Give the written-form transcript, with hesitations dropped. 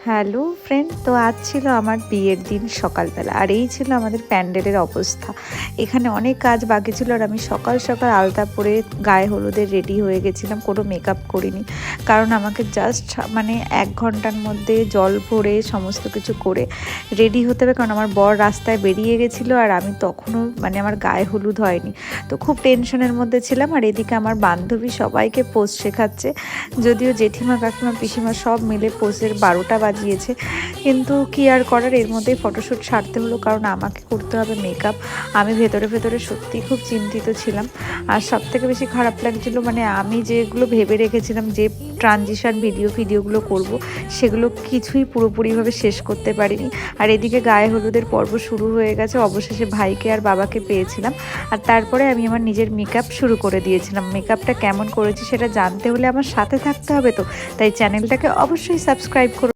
Hello friend, তো আজ ছিল আমার বিয়ের দিন সকালবেলা, আর এই ছিল আমাদের প্যান্ডেলের অবস্থা। এখানে অনেক কাজ বাকি ছিল, আর আমি সকাল সকাল আলতা পরে গায়ে হলুদের রেডি হয়ে গেছিলাম, কোনো মেকআপ করিনি। কারণ আমাকে জাস্ট 1 ঘন্টার মধ্যে জল ভরে সমস্ত কিছু করে রেডি হতে হবে, কারণ আমার বর রাস্তায় বেরিয়ে গেছিলো, আর আমি তখনও আমার গায়ে হলুদ হয়নি। তো খুব টেনশনের মধ্যে ছিলাম। আর এদিকে আমার বান্ধবী সবাইকে পোজ শেখাচ্ছে, যদিও জেঠিমা কাকিমা পিসিমা সব মিলে পোজের 12টা বাজিয়েছে, কিন্তু কি আর করার, এর মধ্যেই ফটোশ্যুট সারতে হলো, কারণ আমাকে করতে হবে মেকআপ। আমি ভেতরে ভেতরে সত্যিই খুব চিন্তিত ছিলাম। আর সবথেকে বেশি খারাপ লাগছিলো, আমি যেগুলো ভেবে রেখেছিলাম যে ট্রানজিশন ভিডিওগুলো করব, সেগুলো কিছুই পুরোপুরিভাবে শেষ করতে পারিনি। আর এদিকে গায়ে হলুদের পর্ব শুরু হয়ে গেছে, অবশেষে ভাইকে আর বাবাকে পেয়েছিলাম। আর তারপরে আমি আমার নিজের মেকআপ শুরু করে দিয়েছিলাম। মেকআপটা কেমন করেছি সেটা জানতে হলে আমার সাথে থাকতে হবে, তো তাই চ্যানেলটাকে অবশ্যই সাবস্ক্রাইব করুন।